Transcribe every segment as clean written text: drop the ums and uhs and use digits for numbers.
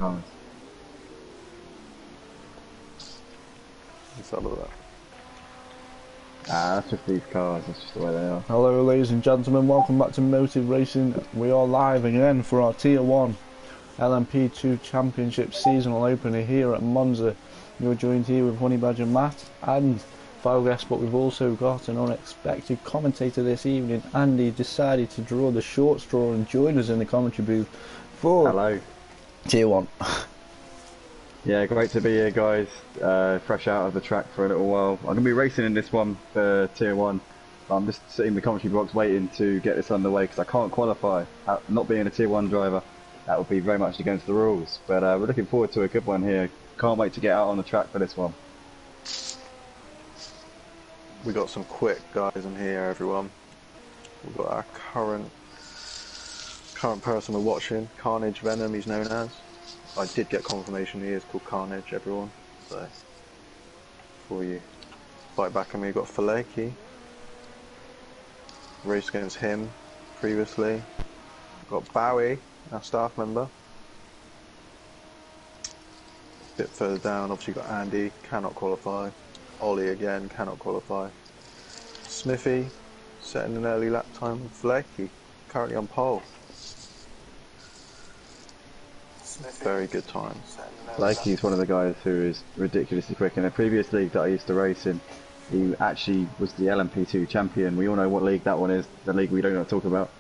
cars. Let's have a look. That's just these cars, that's just the way they are. Hello ladies and gentlemen, welcome back to Motive Racing. We are live again for our Tier 1 LMP2 Championship seasonal opener here at Monza. You're joined here with Honey Badger Matt and File Guest, but we've also got an unexpected commentator this evening. Andy decided to draw the short straw and join us in the commentary booth for Hello. Tier 1. Yeah, great to be here, guys. Fresh out of the track for a little while. I'm going to be racing in this one for Tier 1. I'm just sitting in the commentary box waiting to get this underway because I can't qualify. Not being a Tier 1 driver, that would be very much against the rules. But we're looking forward to a good one here. Can't wait to get out on the track for this one. We got some quick guys in here, everyone. We've got our current person we're watching, Carnage Venom, he's known as. I did get confirmation he is called Carnage, everyone. So, for you fight back on me, we've got Faleki. Raced against him previously. We've got Bowie, our staff member. A bit further down, obviously got Andy, cannot qualify. Ollie again, cannot qualify. Smithy, setting an early lap time. Faleki, currently on pole. Very good time. He's one of the guys who is ridiculously quick. In a previous league that I used to race in, he actually was the LMP2 champion. We all know what league that one is, the league we don't know to talk about.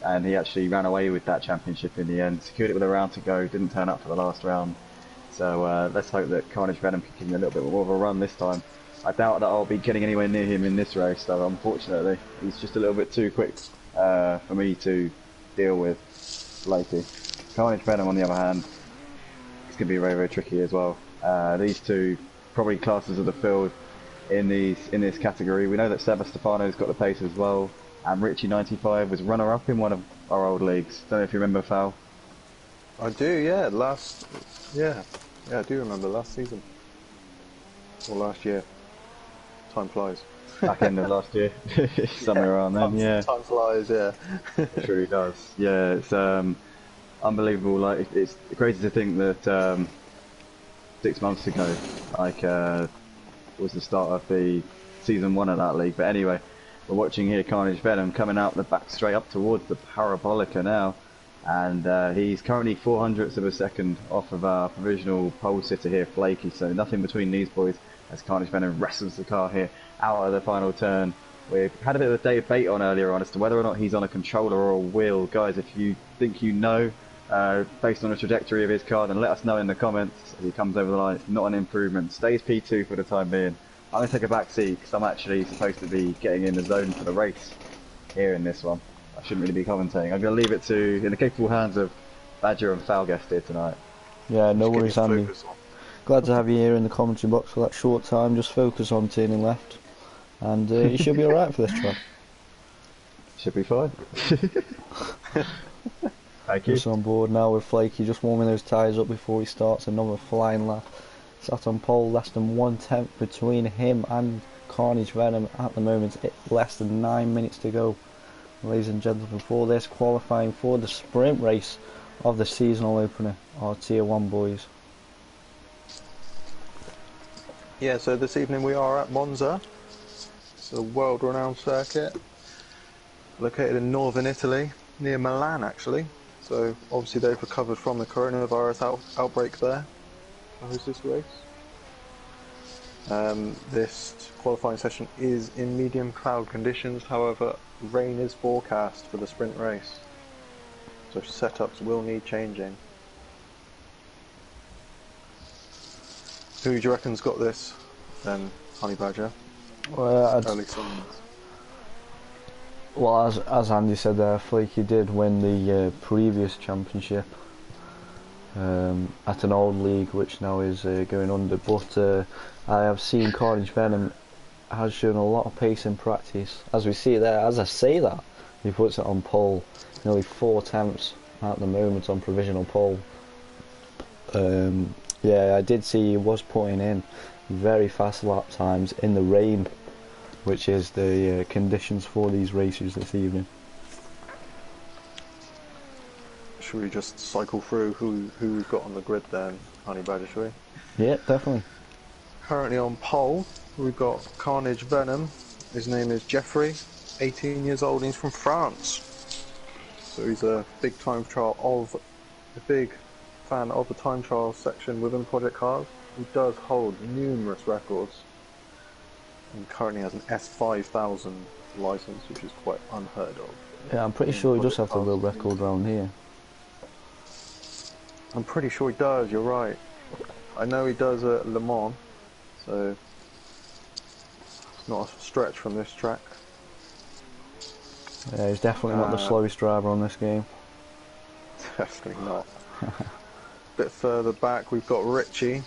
And he actually ran away with that championship in the end, secured it with a round to go, didn't turn up for the last round. So let's hope that Carnage Venom can give him a little bit more of a run this time. I doubt that I'll be getting anywhere near him in this race, though, unfortunately. He's just a little bit too quick for me to deal with, Blakey. Carnage Venom, on the other hand, it's going to be very, very tricky as well. These two probably classes of the field in this category. We know that Stefano's got the pace as well, and Richie95 was runner-up in one of our old leagues. Don't know if you remember, Fal. I do, yeah. Yeah, I do remember last season or last year. Time flies. Back end of last year, somewhere around then. Yeah, time flies. Yeah, it really does. Yeah, it's unbelievable. Like, it's crazy to think that 6 months ago, like, was the start of the season 1 of that league. But anyway, we're watching here Carnage Venom coming out the back straight up towards the Parabolica now, and he's currently 400ths of a second off of our provisional pole sitter here, Flaky. So nothing between these boys as Carnage Venom wrestles the car here out of the final turn. We've had a bit of a debate on earlier on as to whether or not he's on a controller or a wheel. Guys, if you think you know, based on the trajectory of his car, then let us know in the comments as he comes over the line. It's not an improvement. Stays P2 for the time being. I'm going to take a back seat because I'm actually supposed to be getting in the zone for the race here in this one. I shouldn't really be commentating. I'm going to leave it in the capable hands of Badger and Foul Guest here tonight. Yeah, no worries, Andy. Glad to have you here in the commentary box for that short time. Just focus on turning left, and you should be alright for this track. Should be fine. Thank you. Just on board now with Flaky, just warming those tyres up before he starts another flying lap. Sat on pole, less than 1/10 between him and Carnage Venom at the moment. Less than 9 minutes to go, ladies and gentlemen, for this qualifying for the sprint race of the seasonal opener, our Tier 1 boys. Yeah. So this evening we are at Monza. It's a world-renowned circuit located in northern Italy, near Milan, actually. So obviously they've recovered from the coronavirus outbreak there to host this race. This qualifying session is in medium cloud conditions, however rain is forecast for the sprint race, so setups will need changing. Who do you reckon's got this then, Honey Badger? Well, Early signs. Well, as Andy said there, Flaky did win the previous championship at an old league, which now is going under. But I have seen Carnage Venom has shown a lot of pace in practice. As we see there, as I say that, he puts it on pole. Nearly 4 attempts at the moment on provisional pole. Yeah, I did see he was putting in very fast lap times in the rain, which is the conditions for these races this evening. should we just cycle through who we've got on the grid then, Honey Badger, should we? Yeah, definitely. Currently on pole, we've got Carnage Venom. His name is Jeffrey, 18 years old, and he's from France. So he's a big fan of the time trial section within Project Cars. He does hold numerous records and currently has an S5000 license, which is quite unheard of. Yeah, I'm pretty sure he does have the world record round here. I'm pretty sure he does, you're right. I know he does at Le Mans, so it's not a stretch from this track. Yeah, he's definitely not the slowest driver on this game. Definitely not. A bit further back we've got Richie.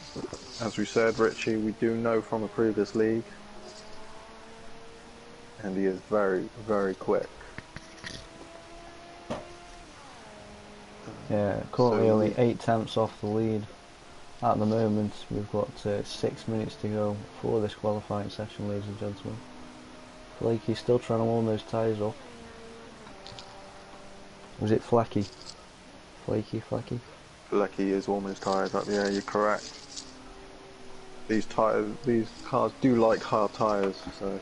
As we said, Richie we do know from a previous league. And he is very, very quick. Yeah, currently only 8 tenths off the lead. At the moment, we've got 6 minutes to go for this qualifying session, ladies and gentlemen. Flaky's still trying to warm those tyres up. Was it Flaky? Flaky? Flaky is warming his tyres up, yeah, you're correct. These cars do like hard tyres, so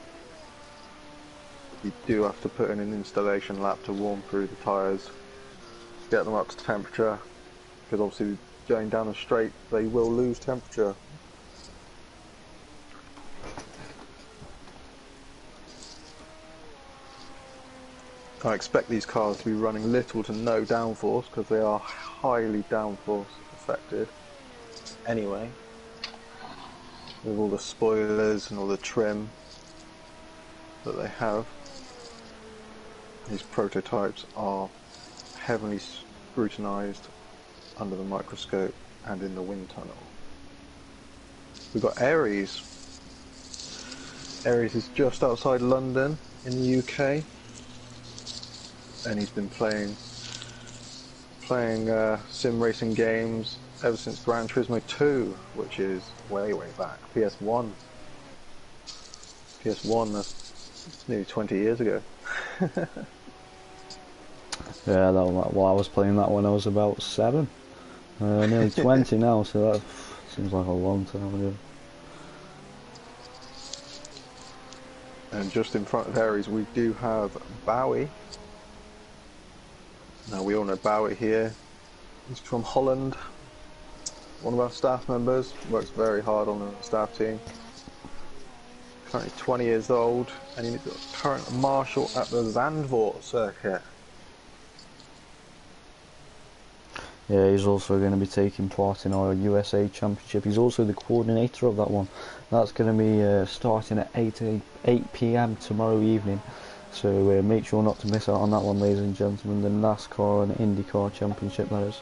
you do have to put in an installation lap to warm through the tyres, get them up to temperature, because obviously going down the straight they will lose temperature. I expect these cars to be running little to no downforce because they are highly downforce affected anyway, with all the spoilers and all the trim that they have. These prototypes are heavily scrutinized under the microscope and in the wind tunnel. We've got Aries. Aries is just outside London in the UK, and he's been playing sim racing games ever since Gran Turismo 2, which is way back. PS1. That's nearly 20 years ago. Yeah, well, I was playing that when I was about 7. Nearly 20 now, so that seems like a long time ago. And just in front of Aries we do have Bowie. Now we all know Bowie here. He's from Holland. One of our staff members, works very hard on the staff team. Currently 20 years old, and he's a current marshal at the Zandvoort circuit. Yeah, he's also going to be taking part in our USA Championship. He's also the coordinator of that one. That's going to be starting at 8 PM tomorrow evening. So make sure not to miss out on that one, ladies and gentlemen. The NASCAR and IndyCar Championship, that is.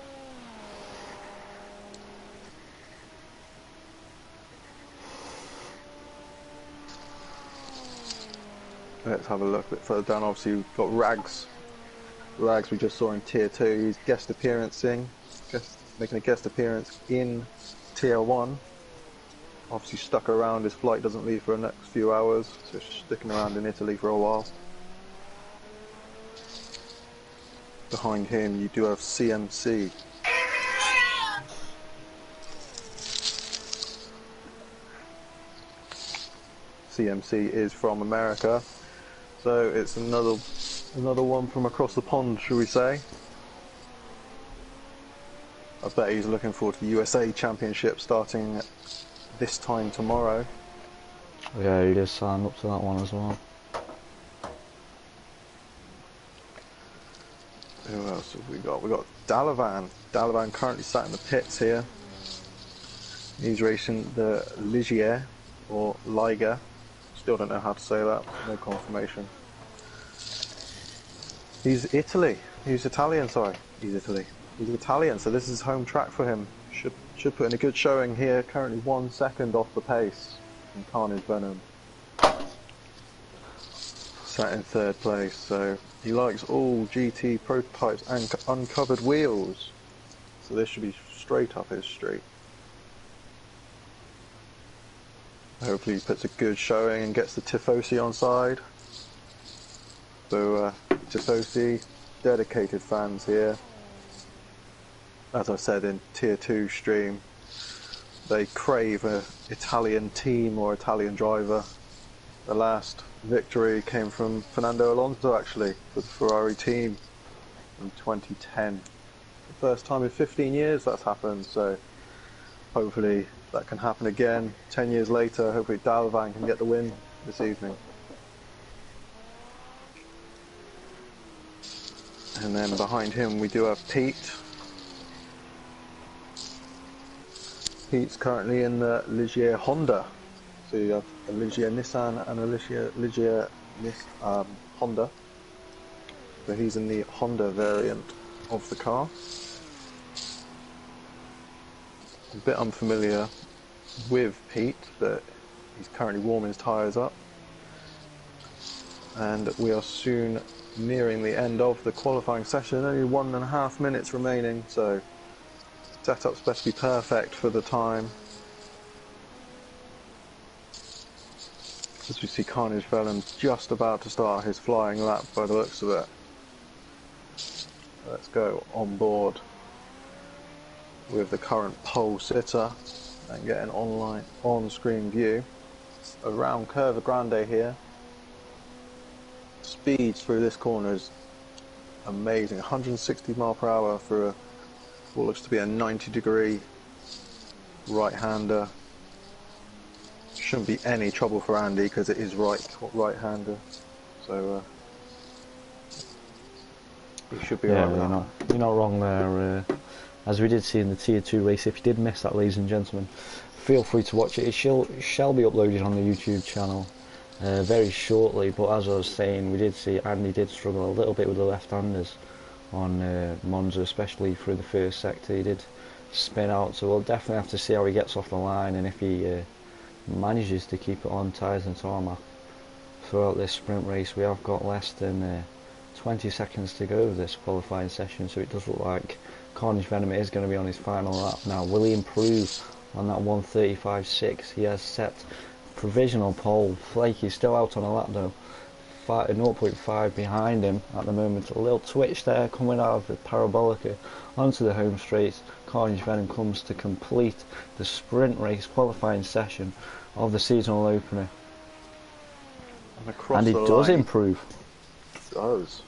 Let's have a look a bit further down. Obviously we've got Rags. Rags we just saw in Tier 2. He's making a guest appearance in Tier 1. Obviously stuck around, his flight doesn't leave for the next few hours, so sticking around in Italy for a while. Behind him you do have CMC. CMC is from America, so it's another one from across the pond, shall we say. I bet he's looking forward to the USA Championship starting this time tomorrow. Yeah, he just signed up to that one as well. Who else have we got? We've got Dalavan. Dalavan currently sat in the pits here. He's racing the Ligier, or Liga. Still don't know how to say that, no confirmation. He's Italy. He's Italian, sorry. He's Italian, so this is home track for him. Should put in a good showing here. Currently 1 second off the pace from Carnage Venom. Sat in 3rd place, so he likes all GT prototypes and uncovered wheels. So this should be straight up his street. Hopefully he puts a good showing and gets the Tifosi on side. So Tifosi, dedicated fans here. as I said in Tier 2 stream, they crave a Italian team or Italian driver. The last victory came from Fernando Alonso, actually, for the Ferrari team in 2010. The first time in 15 years that's happened, so hopefully that can happen again 10 years later. Hopefully Dalvan can get the win this evening. And then behind him we do have Pete. Pete's currently in the Ligier Honda. So you have a Ligier Nissan and a Ligier Honda. So he's in the Honda variant of the car. A bit unfamiliar with Pete, but he's currently warming his tyres up. And we are soon nearing the end of the qualifying session, only 1.5 minutes remaining, so setup's best to be perfect for the time. As we see Carnage Venom just about to start his flying lap by the looks of it. Let's go on board with the current pole sitter and get an online on-screen view around Curva Grande here. Speeds through this corner is amazing, 160 mile per hour for what looks to be a 90-degree right-hander. Shouldn't be any trouble for Andy because it is right-hander, so he should be alright with that. You're not wrong there. As we did see in the Tier 2 race, if you did miss that, ladies and gentlemen, feel free to watch it. It shall be uploaded on the YouTube channel very shortly, but as I was saying, we did see Andy did struggle a little bit with the left-handers on Monza, especially through the first sector. He did spin out, so we'll definitely have to see how he gets off the line and if he manages to keep it on tyres and tarmac throughout this sprint race. We have got less than 20 seconds to go of this qualifying session, so it does look like Carnage Venom is going to be on his final lap now. Will he improve on that 1:35.6? He has set provisional pole. Flaky's still out on a lap though, 0.5 behind him at the moment. A little twitch there coming out of the Parabolica onto the home straight. Carnage Venom comes to complete the sprint race qualifying session of the seasonal opener, and he does improve. It does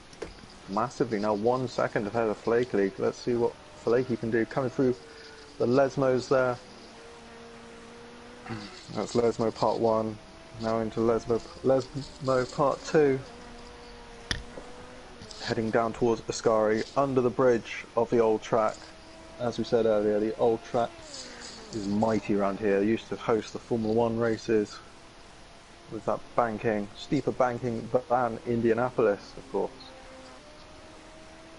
massively now, 1 second ahead of Flaky. Let's see what Flaky can do coming through the Lesmos there. That's Lesmo part 1, now into Lesmo part 2. Heading down towards Ascari, under the bridge of the old track. As we said earlier, the old track is mighty around here. It used to host the Formula 1 races with that banking, steeper banking than Indianapolis, of course.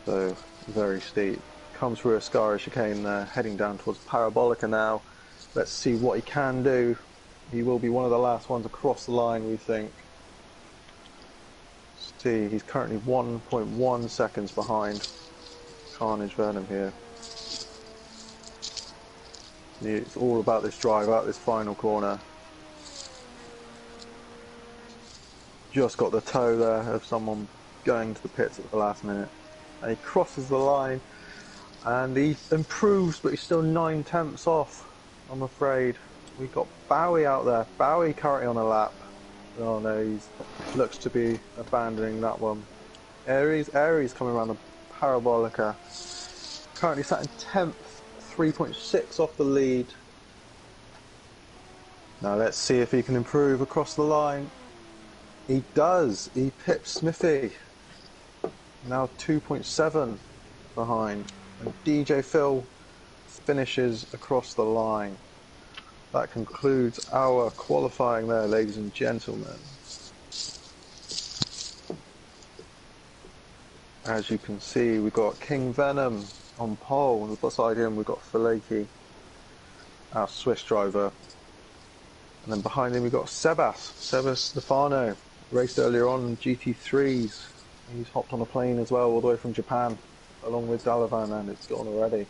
So, very steep. Comes through Ascari chicane there, heading down towards Parabolica now. Let's see what he can do. He will be one of the last ones across the line, we think. See, he's currently 1.1 seconds behind Carnage Venom here. It's all about this drive out this final corner. Just got the toe there of someone going to the pits at the last minute. And he crosses the line and he improves, but he's still 9/10 off, I'm afraid. We've got Bowie out there. Bowie currently on a lap. Oh no, he looks to be abandoning that one. Aries coming around the Parabolica. Currently sat in 10th, 3.6 off the lead. Now let's see if he can improve across the line. He does. He pips Smithy. Now 2.7 behind. And DJ Phil finishes across the line. That concludes our qualifying there, ladies and gentlemen. As you can see, we've got King Venom on pole, and beside him we've got Faleki, our Swiss driver. And then behind him we've got Sebas Stefano, raced earlier on GT3s. He's hopped on a plane as well, all the way from Japan, along with Dalavan, and it's gone already.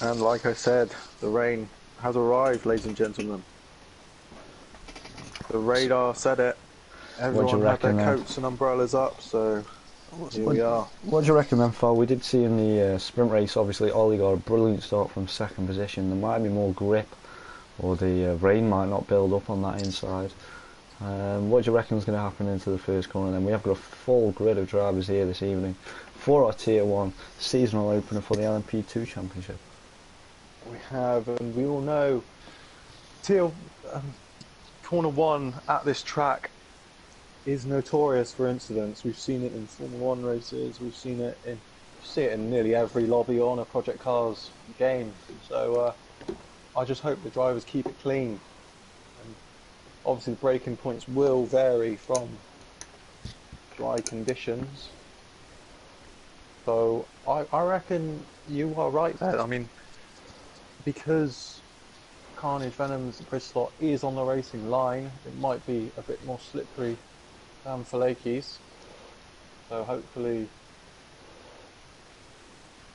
And like I said, the rain has arrived, ladies and gentlemen. The radar said it. Everyone had their coats and umbrellas up, so Here we are. What do you reckon then, Phil? We did see in the sprint race, obviously, Ollie got a brilliant start from second position. There might be more grip, or the rain might not build up on that inside. What do you reckon is going to happen into the first corner then? We have got a full grid of drivers here this evening for our Tier 1 seasonal opener for the LMP2 Championship. We have, and we all know, corner 1 at this track is notorious for incidents. We've seen it in Formula 1 races, we see it in nearly every lobby on a Project Cars game. So I just hope the drivers keep it clean. And obviously the braking points will vary from dry conditions. So I reckon you are right there. I mean, because Carnage Venom's grid slot is on the racing line, it might be a bit more slippery than Falaki's. So hopefully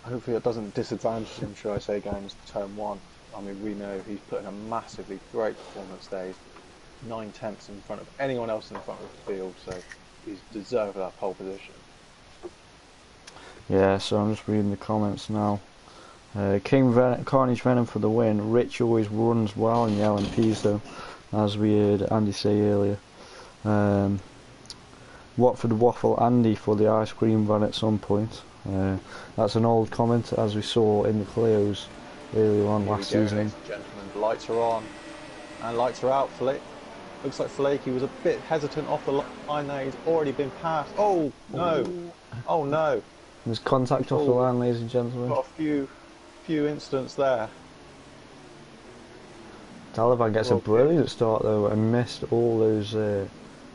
it doesn't disadvantage him, should I say, going into turn 1. I mean, we know he's put in a massively great performance there. He's 9/10 in front of anyone else in the front of the field, so he's deserved that pole position. Yeah, so I'm just reading the comments now. Carnage Venom for the win. Rich always runs well in the LMPs though, as we heard Andy say earlier. Watford Waffle Andy for the ice cream van at some point. That's an old comment, as we saw in the Clios earlier on last season. Ladies and gentlemen, the lights are on and lights are out. Looks like Flaky was a bit hesitant off the line there. He's already been passed. Oh no! Oh no! There's contact off the line, ladies and gentlemen. Got a few incidents there. Taliban gets a brilliant start though and missed all those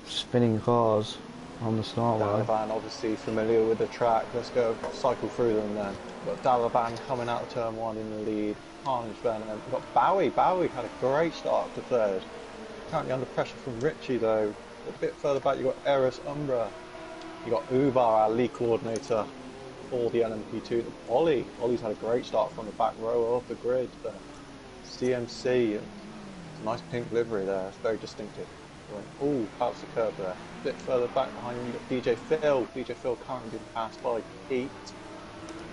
spinning cars on the start line. Dalaban obviously familiar with the track. Let's go cycle through them then. We've got Dalaban coming out of turn 1 in the lead. Carnage Venom. We've got Bowie. Bowie had a great start to third. Currently under pressure from Richie though. A bit further back you've got Eris Umbra. You've got Uvar, our lead coordinator for the LMP2. Ollie's had a great start from the back row of the grid. The CMC. It's a nice pink livery there. It's very distinctive. Oh, past the curb there. A bit further back behind him, you've got DJ Phil. DJ Phil currently being passed by Pete.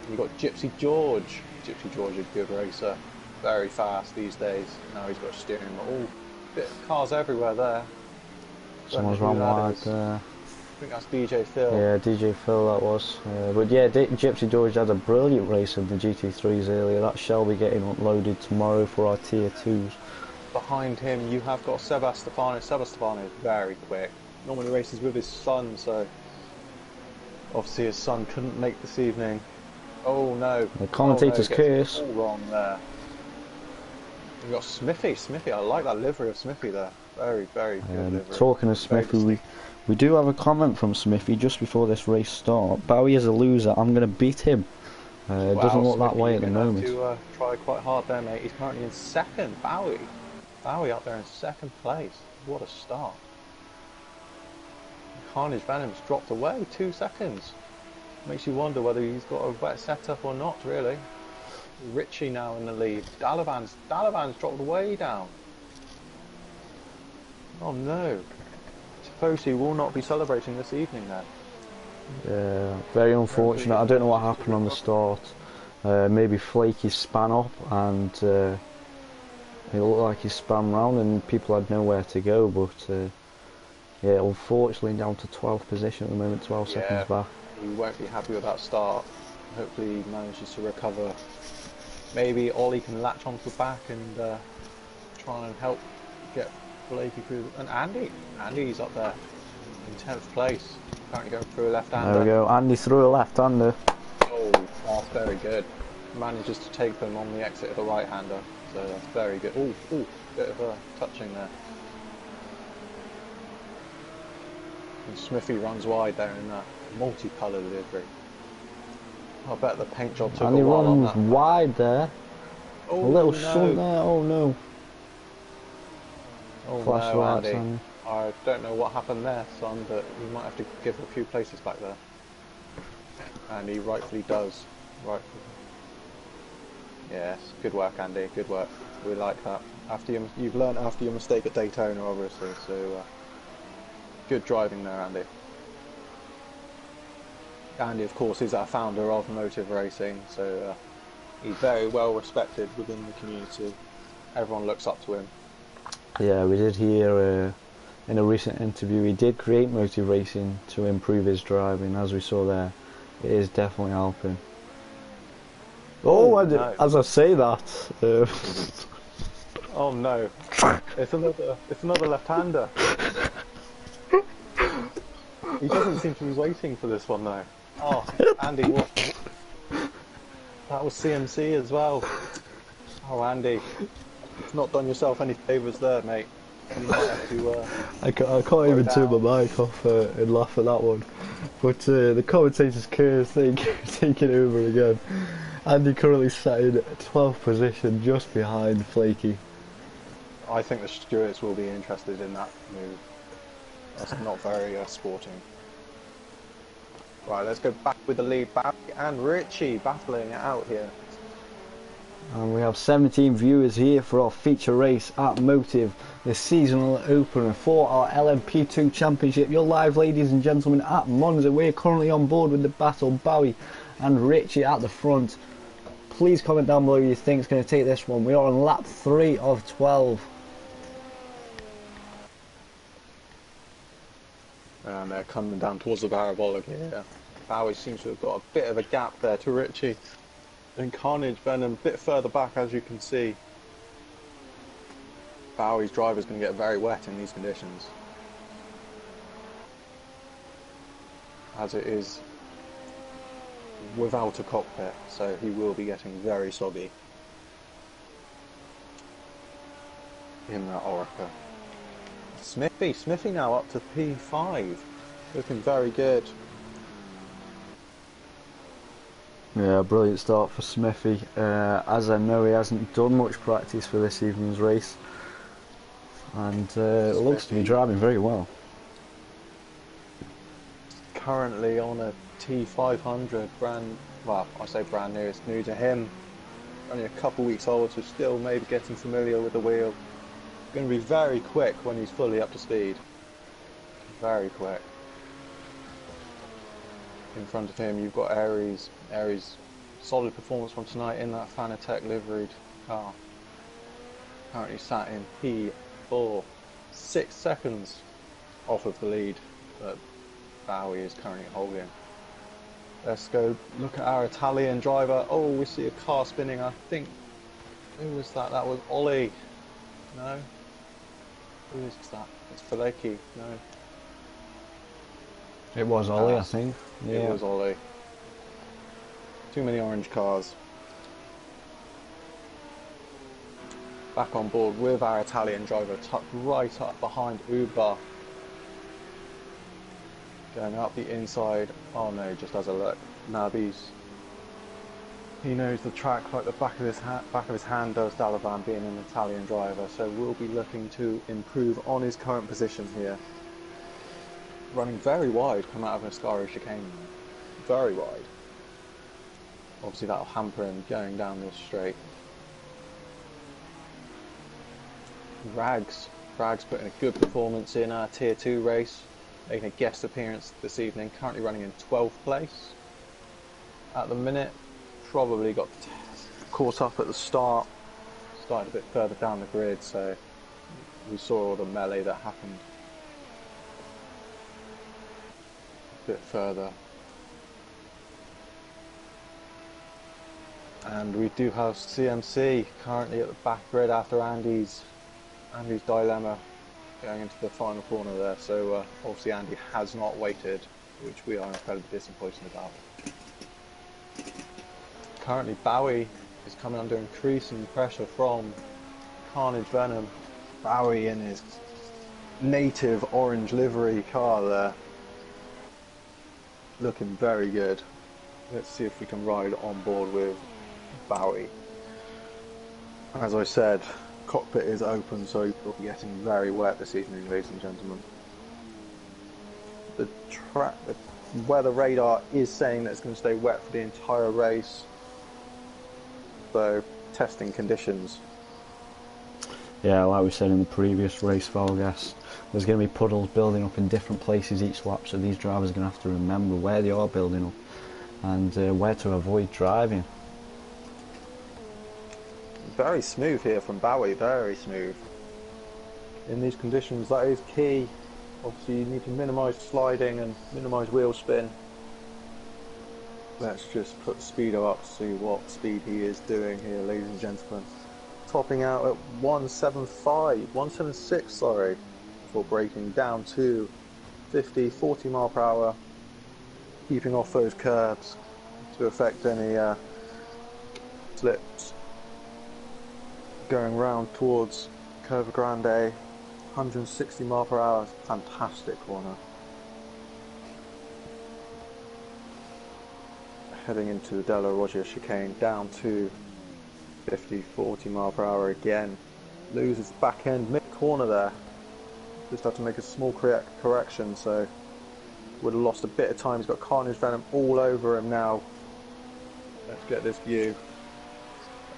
And you've got Gypsy George. Gypsy George is a good racer. Very fast these days. Now he's got a steering wheel. Oh, bit of cars everywhere there. Someone's run wide there. I think that's DJ Phil. Yeah, DJ Phil that was. But yeah, Gypsy George had a brilliant race in the GT3s earlier. That shall be getting unloaded tomorrow for our Tier 2s. Behind him you have got Sebastopano. Sebastopano is very quick. Normally races with his son, so obviously his son couldn't make this evening. Oh no. The commentator's curse. All wrong there. We've got Smithy. I like that livery of Smithy there. Very, very good livery. Talking of Smithy, we do have a comment from Smithy just before this race start. Bowie is a loser. I'm going to beat him. It doesn't look that way at the moment. To try quite hard there, mate. He's currently in second. Bowie up there in second place. What a start. Carnage Venom's dropped away 2 seconds. Makes you wonder whether he's got a wet setup or not, really. Richie now in the lead. Dalavan's dropped way down. Oh no. Tifosi will not be celebrating this evening then. Yeah, very unfortunate. I don't know what happened on the start. Maybe Flaky span up and it looked like he span round and people had nowhere to go, but yeah, unfortunately down to 12th position at the moment, 12 seconds back. He won't be happy with that start. Hopefully he manages to recover. Maybe Ollie can latch onto the back and try and help get Flaky through. And Andy's up there in 10th place, currently going through a left-hander. There we go, Andy through a left-hander. Oh, that's very good. Manages to take them on the exit of the right-hander. So that's very good. Oh, bit of a touching there. And Smithy runs wide there in that multicoloured livery. I bet the paint job took a while on that. And he runs wide there. Oh, a little no. shunt there. Oh no. Oh Flash no, lights Andy. on. I don't know what happened there, son, but you might have to give a few places back there. And he rightfully does. Rightfully. Yes, good work, Andy. Good work. We like that. You've learned after your mistake at Daytona, obviously. So good driving there, Andy. Andy, of course, is our founder of Motive Racing, so he's very well respected within the community. Everyone looks up to him. Yeah, we did hear in a recent interview he did create Motive Racing to improve his driving. As we saw there, it is definitely helping. No. As I say that, Oh no, it's another left-hander. He doesn't seem to be waiting for this one though. Oh, Andy, what? That was CMC as well. Oh, Andy, you've not done yourself any favours there, mate. You might have to. I can't even turn my mic off and laugh at that one. But the commentator's curse thing taking over again. Andy currently sat in 12th position, just behind Flaky. I think the stewards will be interested in that move. That's not very sporting. Right, let's go back with the lead. Barry and Richie battling it out here. And we have 17 viewers here for our feature race at Motive, the seasonal opener for our LMP2 Championship. You're live, ladies and gentlemen, at Monza. We're currently on board with the battle, Bowie and Richie at the front. Please comment down below who you think is going to take this one. We are on lap 3 of 12. And they're coming down towards the parabolic here. Bowie seems to have got a bit of a gap there to Richie. And Carnage Venom a bit further back, as you can see. Bowie's driver's going to get very wet in these conditions, as it is without a cockpit, so he will be getting very soggy in that Orica. Smithy now up to P5, looking very good. Yeah, brilliant start for Smithy. As I know, he hasn't done much practice for this evening's race, and it looks to be driving very well. Currently on a T500, I say brand new, it's new to him. Only a couple weeks old, so still maybe getting familiar with the wheel. Going to be very quick when he's fully up to speed. Very quick. In front of him you've got Aries. Aries, solid performance from tonight in that Fanatec liveried car. Currently sat in P4, 6 seconds off of the lead that Bowie is currently holding. Let's go look at our Italian driver. Oh, we see a car spinning. I think, who was that? That was Ollie. No? Who is that? It's Faleki. No. It was Ollie, I think. Yeah. It was Ollie. Too many orange cars. Back on board with our Italian driver, tucked right up behind Uber. Going up the inside. Oh no, just as a look. Nabis. He knows the track like the back of his hand does, Dalavan being an Italian driver, so we'll be looking to improve on his current position here. Running very wide, come out of an Ascari chicane. Very wide. Obviously that'll hamper him going down this straight. Rags putting a good performance in our Tier 2 race, making a guest appearance this evening, currently running in 12th place at the minute. Probably got caught up at the start, started a bit further down the grid, so we saw all the melee that happened a bit further. And we do have CMC currently at the back grid after Andy's dilemma going into the final corner there, so obviously Andy has not waited, which we are incredibly disappointed about. Currently Bowie is coming under increasing pressure from Carnage Venom. Bowie in his native orange livery car there, looking very good. Let's see if we can ride on board with Bowie. As I said, cockpit is open, so you'll be getting very wet this evening, ladies and gentlemen. The weather radar is saying that it's going to stay wet for the entire race, so testing conditions. Yeah, like we said in the previous race, Vargas, there's going to be puddles building up in different places each lap, so these drivers are going to have to remember where they are building up and where to avoid driving. Very smooth here from Bowie, very smooth. In these conditions, that is key. Obviously, you need to minimise sliding and minimise wheel spin. Let's just put the speedo up to see what speed he is doing here, ladies and gentlemen. Topping out at 176, sorry, before braking down to 40 mile per hour, keeping off those curbs to affect any slips. Going round towards Curva Grande, 160 mile per hour, fantastic corner. Heading into the Della Roggia chicane, down to 40 mile per hour again. Loses back end mid corner there. Just have to make a small correction, so would have lost a bit of time. He's got Carnage Venom all over him now. Let's get this view.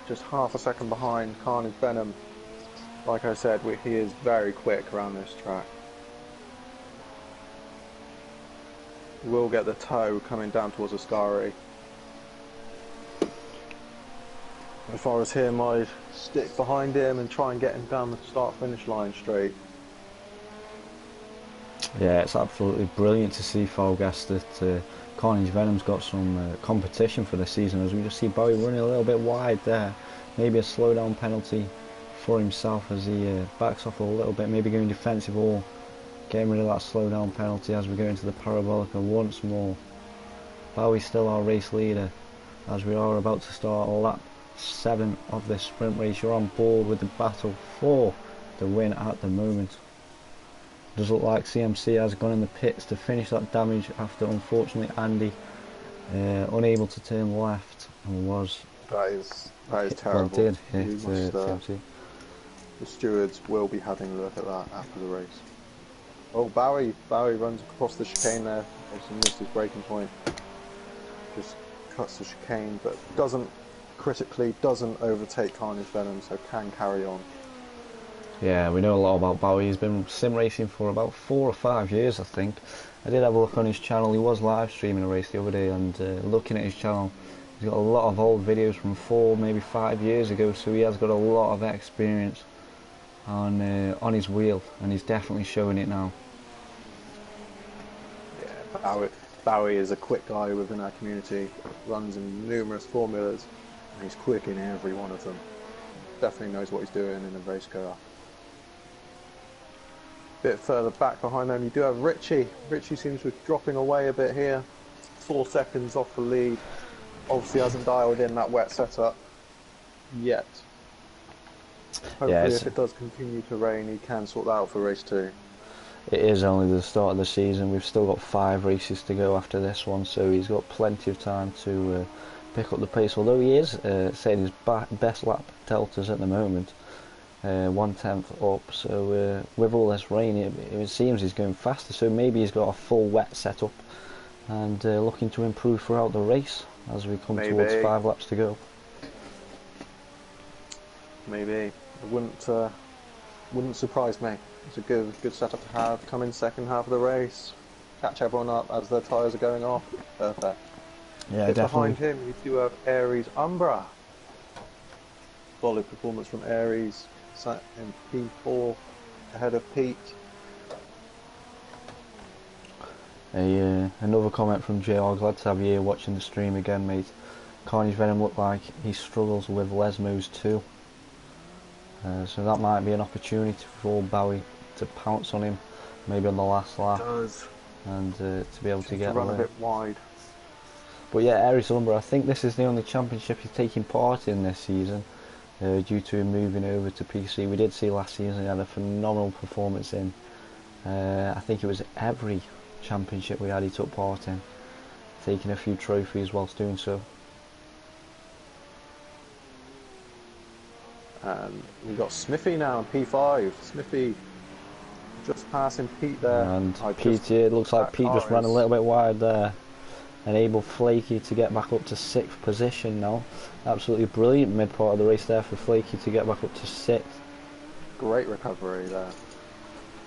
Just half a second behind Carnage Venom. Like I said, he is very quick around this track. We'll get the toe coming down towards Ascari. As far as him, I'd stick behind him and try and get him down the start-finish line straight. Yeah, it's absolutely brilliant to see, Vargas, that Carnage Venom's got some competition for the season, as we just see Bowie running a little bit wide there. Maybe a slowdown penalty for himself as he backs off a little bit, maybe going defensive or getting rid of that slowdown penalty as we go into the Parabolica once more. Bowie's still our race leader as we are about to start lap 7 of this sprint race. You're on board with the battle for the win at the moment. Does look like CMC has gone in the pits to finish that damage after, unfortunately, Andy unable to turn left and was That is terrible. Well, did hit CMC. The stewards will be having a look at that after the race. Oh, Bowie runs across the chicane there. Obviously missed his braking point. Just cuts the chicane, but doesn't overtake Carnage Venom, so can carry on. Yeah, we know a lot about Bowie. He's been sim racing for about 4 or 5 years, I think. I did have a look on his channel. He was live streaming a race the other day, and looking at his channel, he's got a lot of old videos from 4, maybe 5 years ago, so he has got a lot of experience on his wheel, and he's definitely showing it now. Yeah, Bowie is a quick guy within our community, runs in numerous formulas, and he's quick in every one of them. Definitely knows what he's doing in a race car. Bit further back behind them, you do have Richie. Richie seems to be dropping away a bit here. 4 seconds off the lead. Obviously hasn't dialed in that wet setup yet. Hopefully, yeah, if it does continue to rain, he can sort that out for race 2. It is only the start of the season. We've still got 5 races to go after this one, so he's got plenty of time to pick up the pace. Although he is setting his best lap deltas at the moment, 1/10 up. So with all this rain, it seems he's going faster. So maybe he's got a full wet setup and looking to improve throughout the race as we come towards 5 laps to go. Maybe. It wouldn't surprise me. It's a good setup to have. Come in second half of the race, catch everyone up as their tyres are going off. Perfect. Yeah, Just definitely. behind him, you do have Aries Umbra. Solid performance from Aries, sat in P4 ahead of Pete. Another comment from JR. Glad to have you here watching the stream again, mate. Carnage Venom looked like he struggles with Lesmos too. So that might be an opportunity for Bowie to pounce on him, maybe on the last lap, and to be able to get run away. a bit wide. But yeah, Aries Umbra, I think this is the only championship he's taking part in this season, due to him moving over to PC. We did see last season he had a phenomenal performance in, I think it was every championship we had he took part in, taking a few trophies whilst doing so. And we've got Smithy now in P5. Smithy just passing Pete there. And Pete, it looks like Pete just ran a little bit wide there. Enable Flaky to get back up to 6th position now. Absolutely brilliant mid part of the race there for Flaky to get back up to 6th. Great recovery there.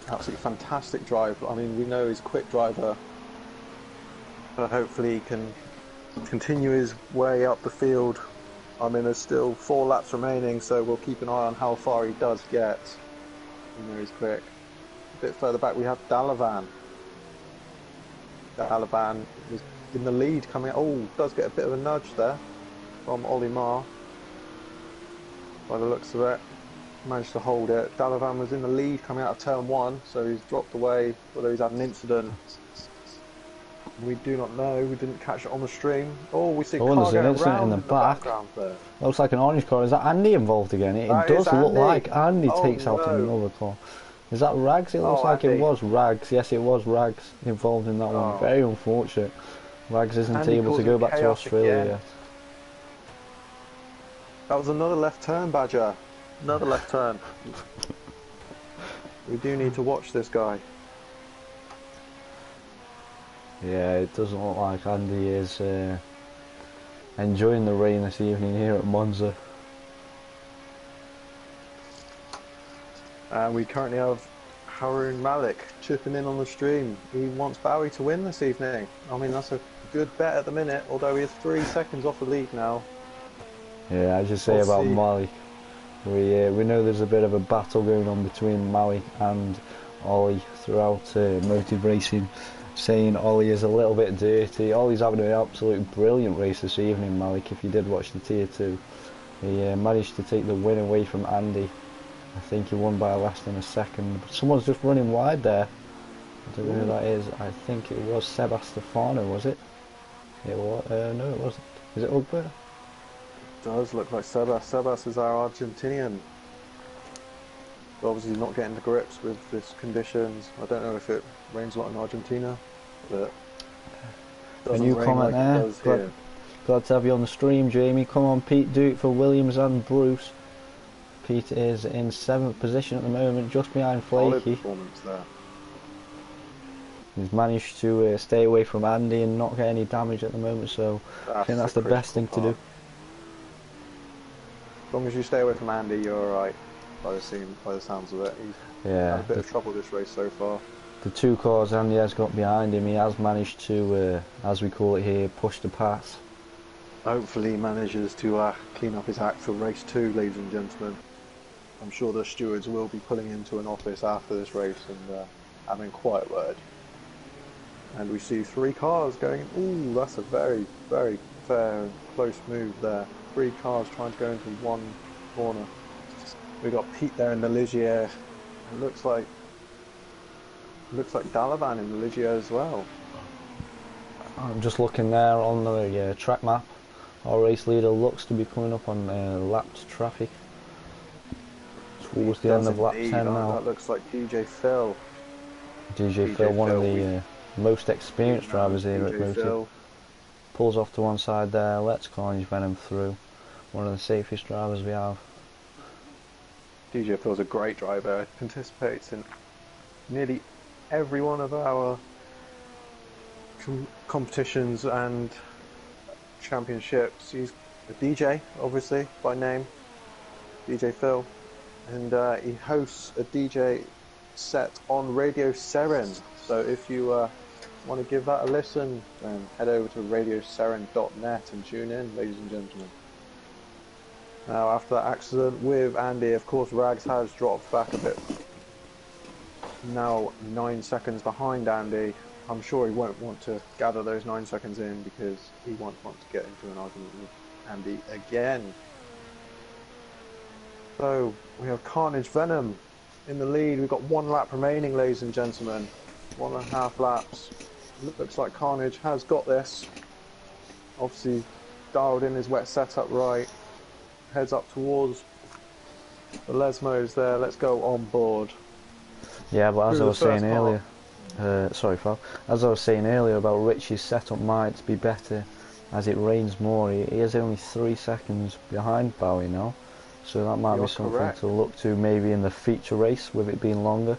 Absolutely fantastic drive. I mean, we know he's a quick driver, but hopefully he can continue his way up the field. I mean, there's still 4 laps remaining, so we'll keep an eye on how far he does get. You know, he's quick. A bit further back, we have Dalavan. Dalavan is in the lead coming out. Oh, does get a bit of a nudge there from Ollie Marr. By the looks of it, managed to hold it. Dalavan was in the lead coming out of turn 1, so he's dropped away, although he's had an incident. We do not know. We didn't catch it on the stream. Oh, we see car there's an going incident around in the back. there. Looks like an orange car. Is that Andy involved again? It That does is look Andy. like Andy Oh, takes out no. another car. Is that Rags? It looks like Andy. it was Rags. Yes, it was Rags involved in that one. Very unfortunate. Rags isn't Andy able to go back to chaos Australia again. yet. That was another left turn, Badger. Another left turn. We do need to watch this guy. Yeah, it doesn't look like Andy is enjoying the rain this evening here at Monza. We currently have Haroon Malik chipping in on the stream. He wants Bowie to win this evening. I mean, that's a good bet at the minute, although he is 3 seconds off the lead now. Yeah, I just say We'll about see. Malik. We know there's a bit of a battle going on between Malik and Ollie throughout Motive Racing, saying Ollie is a little bit dirty. Ollie's having an absolute brilliant race this evening, Malik, if you did watch the Tier 2. He managed to take the win away from Andy. I think he won by less than a second. But someone's just running wide there. I don't know who that is. I think it was Sebastefano, was it? It was. No, it wasn't. Is it Ugbert? Does look like Sebas. Sebas is our Argentinian. But obviously not getting to grips with this conditions. I don't know if it rains a lot in Argentina, but A new rain comment like it there. does here. Glad to have you on the stream, Jamie. Come on, Pete, do it for Williams and Bruce. Pete is in 7th position at the moment, just behind Solid Flaky. performance there. He's managed to stay away from Andy and not get any damage at the moment, so I think that's the best thing to do. As long as you stay away from Andy, you're alright. By the sounds of it, he's had a bit of trouble this race so far. The 2 cars Andy has got behind him, he has managed to, as we call it here, push the pass. Hopefully he manages to clean up his act for race 2, ladies and gentlemen. I'm sure the stewards will be pulling into an office after this race and having a quiet word. And we see 3 cars going. Ooh, that's a very, very fair and close move there. 3 cars trying to go into one corner. We got Pete there in the Ligier. It looks like Dalavan in the Ligier as well. I'm just looking there on the track map. Our race leader looks to be coming up on lapped traffic. Towards the end of lap 10 now. That looks like DJ Phil. DJ Phil, one of the most experienced drivers here at Motive. Pulls off to one side there, lets Carnage Venom through. One of the safest drivers we have. DJ Phil's a great driver. Participates in nearly every one of our competitions and championships. He's a DJ, obviously, by name. DJ Phil. And he hosts a DJ set on Radio Seren. So if you want to give that a listen, then head over to radioseren.net and tune in, ladies and gentlemen. Now, after that accident with Andy, of course, Rags has dropped back a bit. Now 9 seconds behind Andy. I'm sure he won't want to gather those 9 seconds in because he won't want to get into an argument with Andy again. So we have Carnage Venom in the lead. We've got 1 lap remaining, ladies and gentlemen. 1.5 laps. Looks like Carnage has got this. Obviously dialed in his wet setup right. Heads up towards the Lesmos there. Let's go on board. Yeah, but as I was saying earlier, sorry, Phil. As I was saying earlier about Richie's setup might be better as it rains more. He is only 3 seconds behind Bowie now, so that might be something to look to maybe in the feature race with it being longer.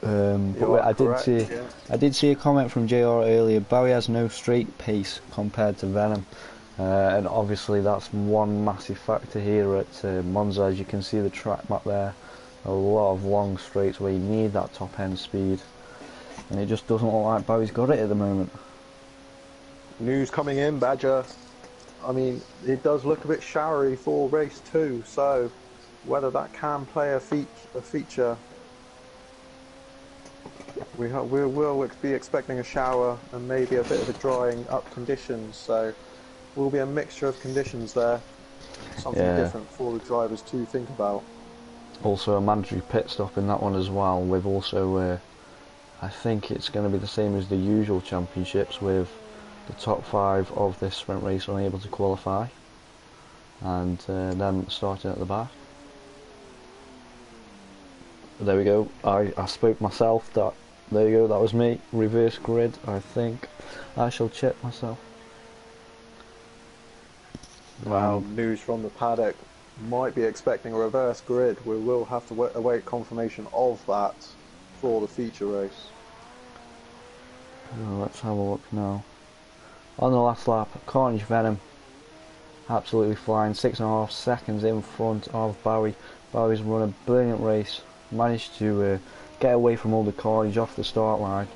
But I did see a comment from JR earlier. Bowie has no straight pace compared to Venom. And obviously that's one massive factor here at Monza. As you can see the track map there, a lot of long straights where you need that top end speed, and it just doesn't look like Bowie's got it at the moment. News coming in, Badger. I mean, it does look a bit showery for race 2, so whether that can play a feature, we will be expecting a shower and maybe a bit of a drying up conditions, so will be a mixture of conditions there, something different for the drivers to think about. Also a mandatory pit stop in that one as well, with also I think it's going to be the same as the usual championships, with the top 5 of this sprint race unable to qualify, and then starting at the back. There we go, I spoke myself, there you go, that was me, reverse grid. I think I shall check myself. Wow, news from the paddock, might be expecting a reverse grid. We will have to await confirmation of that for the feature race. Let's have a look now. On the last lap, Carnage Venom absolutely flying, 6.5 seconds in front of Bowie. Bowie's run a brilliant race, managed to get away from all the carnage off the start line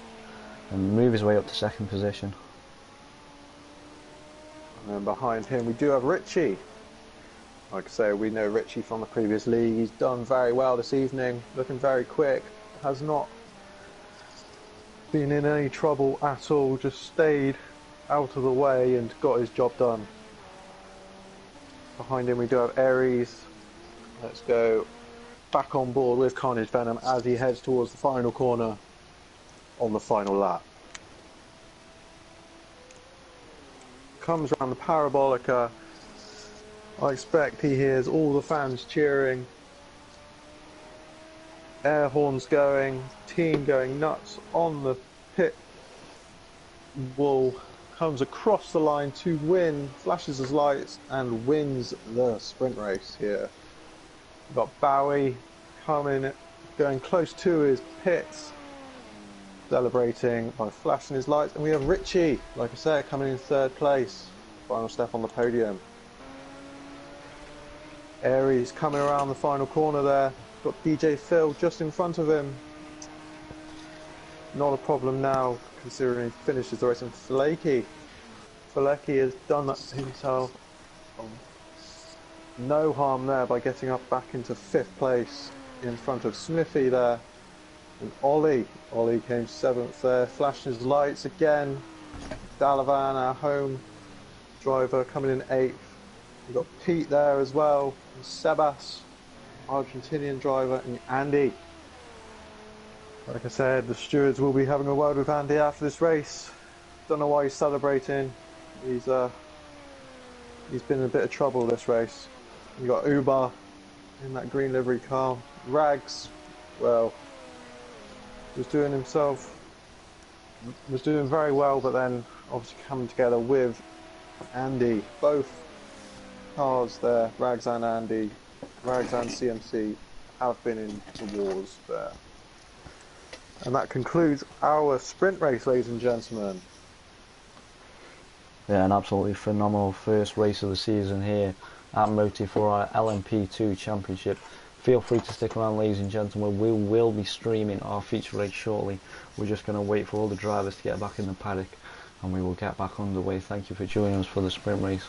and move his way up to second position. And behind him we do have Richie. Like I say, we know Richie from the previous league. He's done very well this evening, looking very quick, has not been in any trouble at all, just stayed out of the way and got his job done. Behind him we do have Aries. Let's go back on board with Carnage Venom as he heads towards the final corner on the final lap. Comes around the Parabolica. I expect he hears all the fans cheering, air horns going, team going nuts on the pit wall, comes across the line to win, flashes his lights and wins the sprint race here. We've got Bowie coming, going close to his pits, celebrating by flashing his lights, and we have Richie, like I said, coming in 3rd place, final step on the podium. Aries coming around the final corner there, got DJ Phil just in front of him. Not a problem now, considering he finishes the race. And Flaky has done that himself. No harm there by getting up back into 5th place in front of Smithy there. And Ollie came 7th there, flashing his lights again. Dalavan, our home driver, coming in 8th. We've got Pete there as well, and Sebas, Argentinian driver, and Andy. Like I said, the stewards will be having a word with Andy after this race. Don't know why he's celebrating. He's been in a bit of trouble this race. You got Uber in that green livery car. Rags, well, was doing very well, but then obviously coming together with Andy. Both cars there, Rags and Andy, Rags and CMC, have been in the wars there. And that concludes our sprint race, ladies and gentlemen. Yeah, an absolutely phenomenal first race of the season here at Motive for our LMP2 Championship. Feel free to stick around, ladies and gentlemen. We will be streaming our feature race shortly. We're just going to wait for all the drivers to get back in the paddock and we will get back underway. Thank you for joining us for the sprint race.